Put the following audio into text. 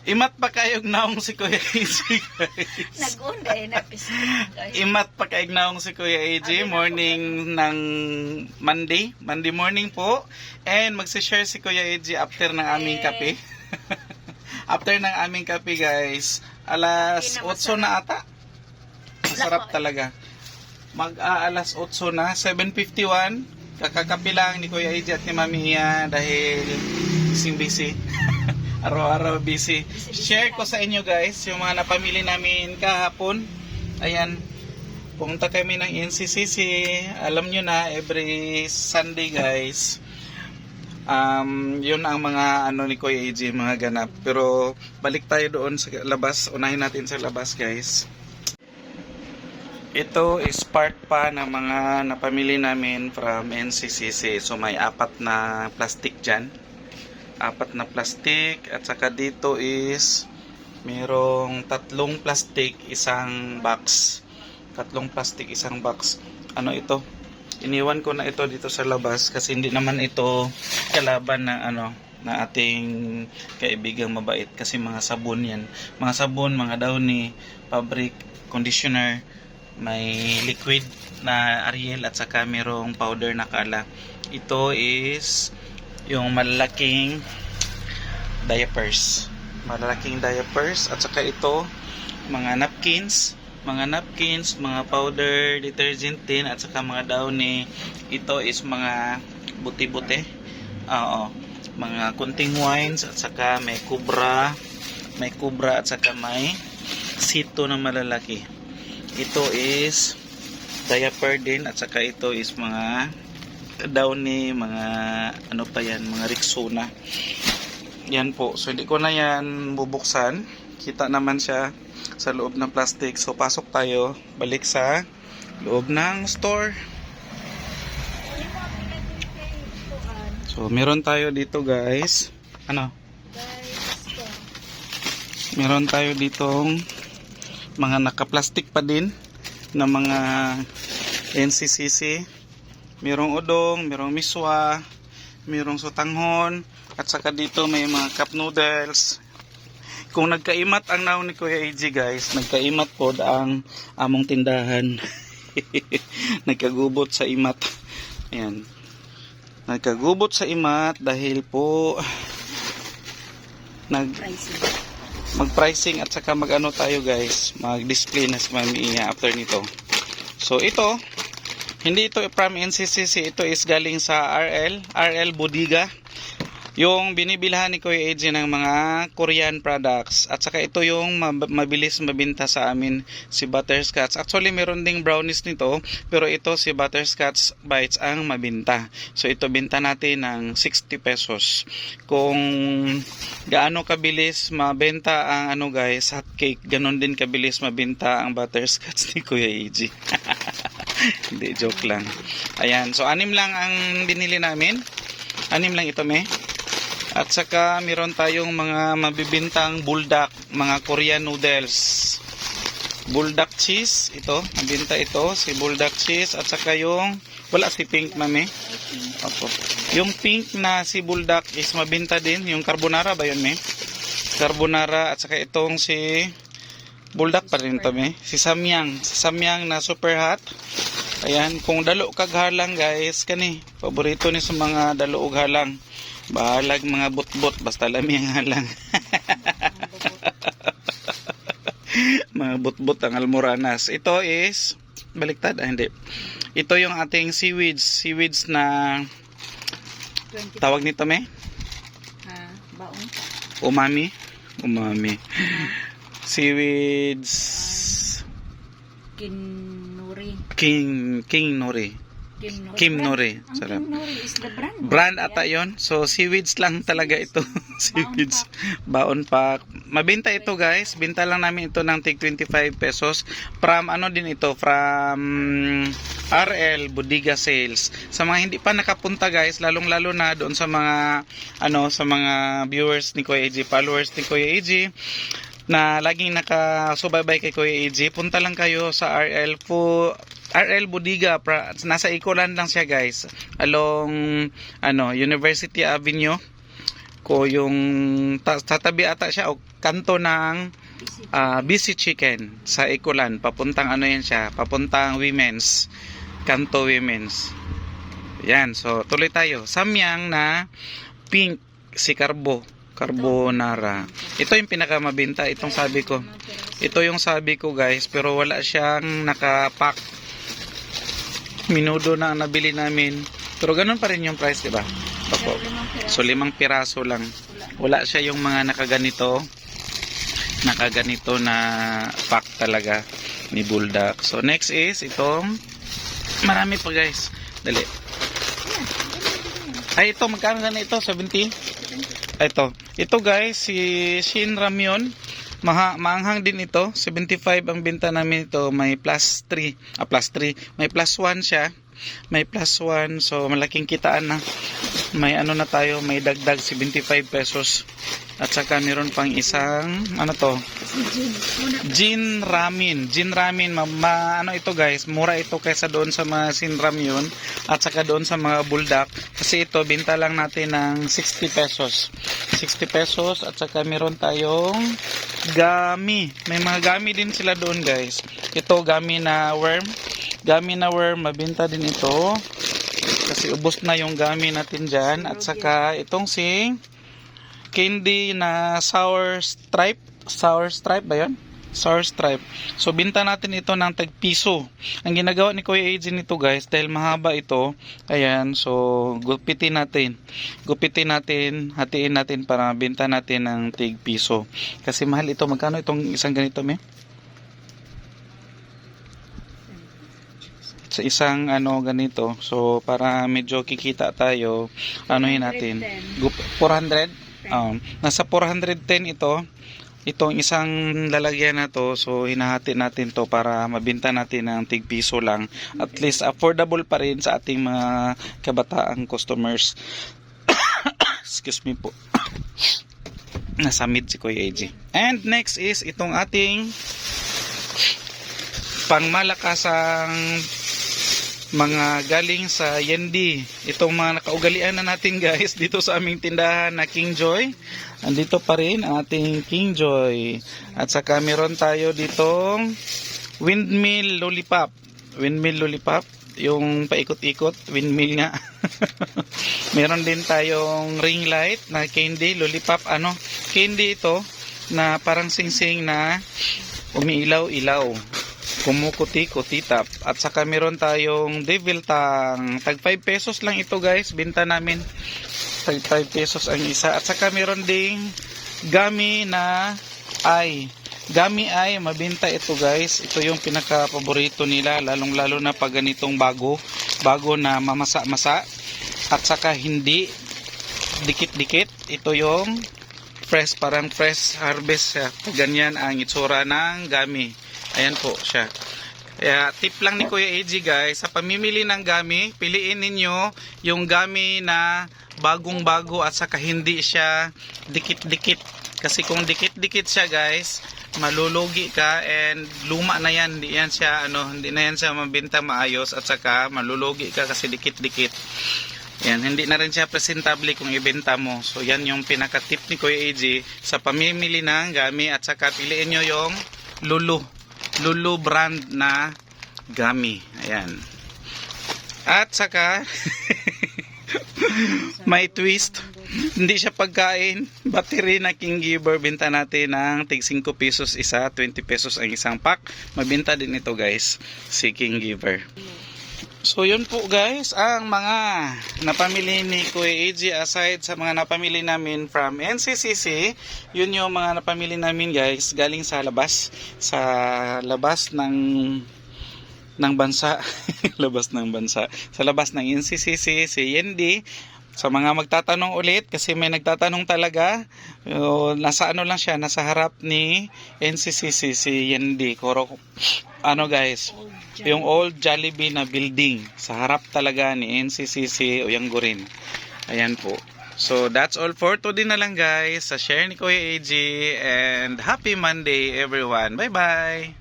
Imat pa kayog naong si Kuya AJ, guys. Nag-unday na pisik, guys. Imat pa kayog naong si Kuya AJ. Morning ng Monday. Monday morning po. And magsishare si Kuya AJ after ng aming kape. After ng aming kape, guys. Alas 8 na ata. Masarap talaga. Alas 8 na. 7:51. Kakakapi lang ni Kuya AJ at ni Mami Iya dahil busy. Araw-araw busy. Share ko sa inyo, guys, yung mga napamili namin kahapon. Ayan. Pumunta kami ng NCCC. Alam nyo na, every Sunday, guys. Yun ang mga ano ni Kuya AJ, mga ganap. Pero balik tayo doon sa labas. Unahin natin sa labas, guys. Ito is part pa ng mga napamili namin from NCCC. So may 4 na plastic dyan. 4 na plastic. At saka dito is merong 3 plastic, isang box. 3 plastic, isang box. Ano ito? Iniwan ko na ito dito sa labas kasi hindi naman ito kalaban na ano na ating kaibigang mabait kasi mga sabon yan. Mga sabon, mga downy, fabric, conditioner, may liquid na Ariel at saka merong powder na Kala. Ito is yung malalaking diapers. Malalaking diapers at saka ito mga napkins, mga powder, detergent din at saka mga downy. Ito is mga buti-buti. Oo. Mga kunting wines at saka may kubra at saka may sito na malalaki. Ito is diaper din at saka ito is mga downy, mga ano pa yan, mga Rexona. Yan po. So hindi ko na yan bubuksan. Kita naman siya sa loob ng plastic. So pasok tayo, balik sa loob ng store. So meron tayo dito, guys. Ano? Meron tayo ditong mga naka-plastic pa din na mga NCCC. Merong udong, merong miswa, merong sutanghon, at saka dito may mga cup noodles. Kung nagkaimat ang naon ni Kuya AJ, guys, nagkaimat po ang among tindahan. Nagkagubot sa imat. Ayan. Nagkagubot sa imat dahil po mag-pricing at saka mag-ano tayo, guys, mag-display na si Mami Iya after nito. So ito, hindi ito from NCCC, ito is galing sa RL Bodega. Yung binibilhan ni Kuya AJ ng mga Korean products. At saka ito yung mabilis mabinta sa amin, si Butterscotch. Actually, meron ding brownies nito, pero ito si Butterscotch Bites ang mabinta. So ito binta natin ng 60 pesos. Kung gaano kabilis mabenta ang ano, guys, hot cake, ganon din kabilis mabinta ang Butterscotch ni Kuya AJ. Hindi, joke lang. Ayan, so 6 lang ang binili namin. 6 lang ito, me. At saka meron tayong mga mabibintang buldak, mga Korean noodles. Buldak cheese, ito, mabinta ito, si buldak cheese. At saka yung, wala si pink, mami. Opo. Yung pink na si buldak is mabinta din. Yung carbonara ba yun, me? Carbonara, at saka itong si buldak pa rin ito, me. Si samyang na super hot. Ayan, kung dalo kag halang, guys, kani, paborito ni sa mga dalo ug halang. Bahalag mga butbot, basta lami ang halang. Mga butbot ang almoranas. Ito is, baliktad, hindi. Ito yung ating seaweeds na, tawag nito, me? Baon. Umami. Seaweeds. King Nori. Kim Nori. Sarap. Kim Nori is the brand. Brand ata yon. So seaweeds lang talaga ito. Seaweeds. Baon pa. Mabenta ito, guys. Binta lang namin ito ng tig 25 pesos. From ano din ito? From RL Bodega Sales. Sa mga hindi pa nakapunta, guys, lalong-lalo na doon sa mga sa mga viewers ni Kuya AJ, followers ni Kuya AJ na laging nakasubaybay kay Kuya AJ, punta lang kayo sa RL Bodega. Nasa Ecoland lang siya, guys, along University Avenue. ko yung sa tabi ata siya o kanto ng Busy Chicken sa Ikulan. Papuntang ano yan siya, papuntang Women's, kanto Women's. Yan, so tuloy tayo. Samyang na pink si carbonara. Ito yung pinakamabenta, itong sabi ko. Ito yung sabi ko guys, pero wala siyang nakapack. Minudo na ang nabili namin. Pero ganun pa rin yung price, diba? Opo. So 5 piraso lang. Wala siya yung mga nakaganito na pack talaga ni Bulldog. So next is itong marami pa guys. Dali. Ay ito, magkano na ito? 70? Ito guys, si Shin Ramyun. Maanghang din ito. 75 ang benta namin ito. May plus 3. May plus 1 siya. May plus 1. So malaking kitaan na. May ano na tayo. May dagdag 75 pesos. At saka meron pang isang ano to? Jin Ramen. Ano ito guys? Mura ito kaysa doon sa mga Shin Ramyun. At saka doon sa mga Bulldog. Kasi ito binta lang natin ng 60 pesos. 60 pesos. At saka meron tayong gummy. May mga gummy din sila doon guys. Ito gummy na worm. Mabenta din ito. Kasi ubos na yung gummy natin dyan. At saka itong si candy na sour stripe ba yun? Sour stripe. So binta natin ito ng tag-piso. Ang ginagawa ni Kuya AJ nito guys, dahil mahaba ito, ayan, so gupitin natin, hatiin natin para binta natin ng tig-piso. Kasi mahal ito. Magkano itong isang ganito, me? Sa isang ano ganito. So para medyo kikita tayo, anuhin natin. 400? Nasa 410 ito. Itong isang lalagyan na to, so hinahati natin to para mabinta natin ng tig-piso lang. At least affordable pa rin sa ating mga kabataang customers. Excuse me po. Nasa mid si Kuya AJ. And next is itong ating pangmalakasang mga galing sa Yendi. Itong mga nakaugalian na natin guys dito sa aming tindahan na King Joy. Andito pa rin ang ating King Joy. At saka meron tayo ditong windmill lollipop. Yung paikot-ikot, windmill nga. Meron din tayong ring light na candy, lollipop, candy ito na parang sing-sing na umiilaw-ilaw. Kumukuti-kutitap. At saka meron tayong devil tang. Tag 5 pesos lang ito guys. Binta namin. Tag 5 pesos ang isa. At saka meron ding gummy na Gummy ay mabinta ito guys. Ito yung pinaka-paborito nila. Lalong-lalo na pag ganitong bago na mamasa-masa. At saka hindi dikit-dikit. Ito yung fresh, parang fresh harvest. Ganyan ang itsura ng gummy. Ayan po siya. Kaya tip lang ni Kuya AJ guys, sa pamimili ng gummy, piliin ninyo yung gummy na bagong-bago at saka hindi siya dikit-dikit. Kasi kung dikit-dikit siya guys, malulugi ka and luma na yan. Hindi na yan siya mabenta maayos at saka malulugi ka kasi dikit-dikit. Yan, hindi na rin siya presentable kung ibenta mo. So yan yung pinaka-tip ni Kuya AJ sa pamimili ng gummy at saka piliin nyo yung Lulu brand na gummy. Ayan. At saka may twist. Hindi siya pagkain. Battery na King Giver. Binta natin ng tig 5 pesos isa. 20 pesos ang isang pack. Mabinta din ito guys. Si King Giver. So yun po guys, ang mga napamili ni Kuya AJ aside sa mga napamili namin from NCCC, yun yung mga napamili namin guys galing sa labas ng bansa. Sa labas ng NCCC, si Yendi. Sa mga magtatanong ulit, kasi may nagtatanong talaga, nasa lang siya, nasa harap ni NCCC, si Yendi. Guys, yung old Jollibee na building, sa harap talaga ni NCCC Oyanggurin. Ayan po. So, that's all for today na lang guys, sa share ni Kuya AJ, and happy Monday everyone. Bye-bye!